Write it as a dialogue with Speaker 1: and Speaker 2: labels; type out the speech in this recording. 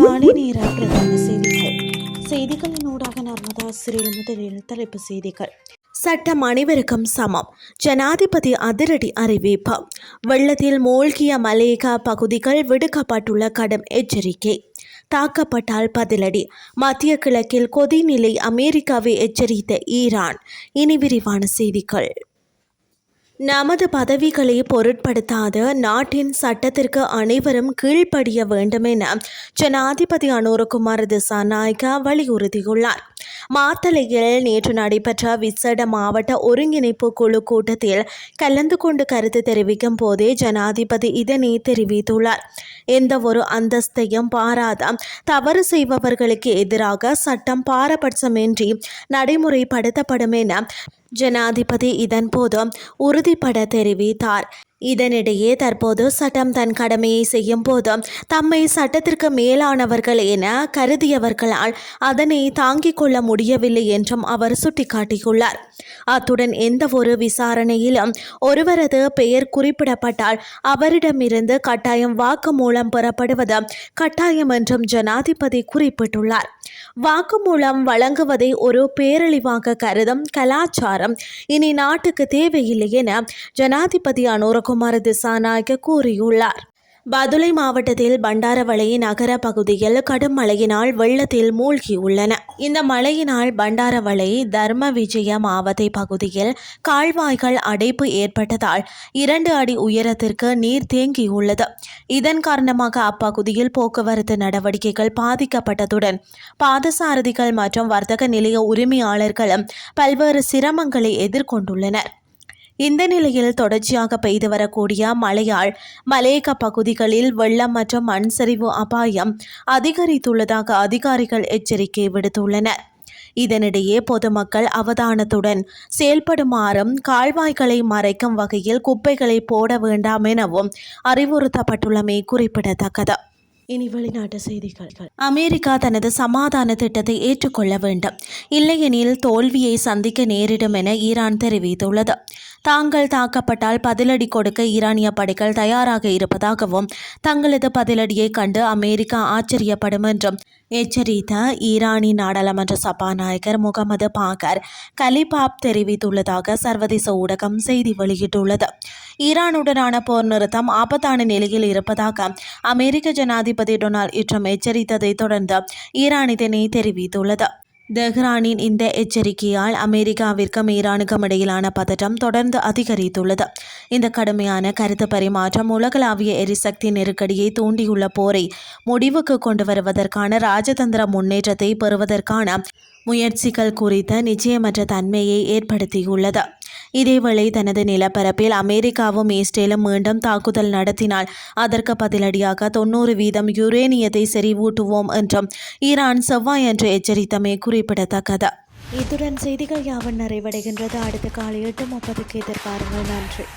Speaker 1: காலை நேர பிரதான செய்திகளின் ஊடாக நர்மதா சிறில் முதலில் தலைப்பு செய்திகள். சட்டம் அனைவருக்கும் சமம், ஜனாதிபதி அதிரடி அறிவிப்பு. வெள்ளத்தில் மூழ்கிய மலேகா பகுதிகள் விடுக்கப்பட்டுள்ள கடும் எச்சரிக்கை. தாக்கப்பட்டால் பதிலடி. மத்திய கிழக்கில் கொதிநிலை, அமெரிக்காவை எச்சரித்த ஈரான். இனி விரிவான செய்திகள். நமது பதவிகளை பொருட்படுத்தாத நாட்டின் சட்டத்திற்கு அனைவரும் கீழ்ப்படிய வேண்டும் என ஜனாதிபதி அனுரகுமார திசாநாயக்க வலியுறுத்தியுள்ளார். மாத்தளையில் நேற்று நடைபெற்ற விசேட மாவட்ட ஒருங்கிணைப்பு குழு கூட்டத்தில் கலந்து கொண்டு கருத்து தெரிவிக்கும் போதே ஜனாதிபதி இதனை தெரிவித்துள்ளார். எந்த ஒரு அந்தஸ்தையும் பாராத தவறு செய்பவர்களுக்கு எதிராக சட்டம் பாரபட்சமின்றி நடைமுறைப்படுத்தப்படும் என ஜனாதிபதி இதன்போது உறுதிபட தெரிவித்தார். இதனிடையே தற்போது சட்டம் தன் கடமையை செய்யும் போது தம்மை சட்டத்திற்கு மேலானவர்கள் என கருதியவர்களால் அதனை தாங்கிக் கொள்ள முடியவில்லை என்றும் அவர் சுட்டிக்காட்டியுள்ளார். அத்துடன் எந்த ஒரு விசாரணையிலும் ஒருவரது பெயர் குறிப்பிடப்பட்டால் அவரிடமிருந்து கட்டாயம் வாக்குமூலம் பெறப்படுவது கட்டாயம் என்றும் ஜனாதிபதி குறிப்பிட்டுள்ளார். வாக்குமூலம் வழங்குவதை ஒரு பேரழிவாக கருதும் கலாச்சாரம் இனி நாட்டுக்கு தேவையில்லை என ஜனாதிபதி அனுரகுமார திசாநாயக்க கூறியுள்ளார். பதுளை மாவட்டத்தில் பண்டாரவளை நகர பகுதியில் கடும் மழையினால் வெள்ளத்தில் மூழ்கியுள்ளன. இந்த மழையினால் பண்டாரவளை தர்ம விஜய மாவட்ட பகுதியில் கால்வாய்கள் அடைப்பு ஏற்பட்டதால் 2 அடி உயரத்திற்கு நீர் தேங்கியுள்ளது. இதன் காரணமாக அப்பகுதியில் போக்குவரத்து நடவடிக்கைகள் பாதிக்கப்பட்டதுடன் பாதசாரதிகள் மற்றும் வர்த்தக நிலைய உரிமையாளர்களும் பல்வேறு சிரமங்களை எதிர்கொண்டுள்ளனர். இந்த நிலையில் தொடர்ச்சியாக பெய்து வரக்கூடிய மழையால் மலேகா பகுதிகளில் வெள்ளம் மற்றும் மண் சரிவு அபாயம் அதிகரித்துள்ளதாக அதிகாரிகள் எச்சரிக்கை விடுத்துள்ளனர். இதனிடையே பொதுமக்கள் அவதானத்துடன் செயல்படுமாறும் கால்வாய்களை மறைக்கும் வகையில் குப்பைகளை போட வேண்டாம் எனவும் அறிவுறுத்தப்பட்டுள்ளமை குறிப்பிடத்தக்கது. இனி வெளிநாட்டு செய்திகள். அமெரிக்கா தனது சமாதான திட்டத்தை ஏற்றுக்கொள்ள வேண்டும், இல்லையெனில் தோல்வியை சந்திக்க நேரிடும் என ஈரான் தெரிவித்துள்ளது. தாங்கள் தாக்கப்பட்டால் பதிலடி கொடுக்க ஈரானிய படைகள் தயாராக இருப்பதாகவும் தங்களது பதிலடியை கண்டு அமெரிக்கா ஆச்சரியப்படும் என்றும் எச்சரித்த ஈரானின் நாடாளுமன்ற சபாநாயகர் முகமது பாகர் கலிபாப் தெரிவித்துள்ளதாக சர்வதேச ஊடகம் செய்தி வெளியிட்டுள்ளது. ஈரானுடனான போர் நிறுத்தம் ஆபத்தான நிலையில் இருப்பதாக அமெரிக்க ஜனாதிபதி டொனால்ட் ட்ரம்ப் எச்சரித்ததை தொடர்ந்து ஈரான் இதனை தெரிவித்துள்ளது. தெஹ்ரானின் இந்த எச்சரிக்கையால் அமெரிக்காவிற்கும் ஈரானுக்கும் இடையிலான பதட்டம் தொடர்ந்து அதிகரித்துள்ளது. இந்த கடுமையான கருத்து பரிமாற்றம் உலகளாவிய எரிசக்தி நெருக்கடியை தூண்டியுள்ள போரை முடிவுக்கு கொண்டு வருவதற்கான ராஜதந்திர முன்னேற்றத்தை பெறுவதற்கான முயற்சிகள் குறித்த நிச்சயமற்ற தன்மையை ஏற்படுத்தியுள்ளது. இதேவேளை தனது நிலப்பரப்பில் அமெரிக்காவும் இஸ்ரேலும் மீண்டும் தாக்குதல் நடத்தினால் அதற்கு பதிலடியாக 90% யுரேனியத்தை செறிவூட்டுவோம் என்றும் ஈரான் செவ்வாயன்று எச்சரித்தமை குறிப்பிடத்தக்கது. இத்துடன் செய்திகள் யாவும் நிறைவடைகின்றது. அடுத்த காலை 8:30 எதிர்பாருங்கள். நன்றி.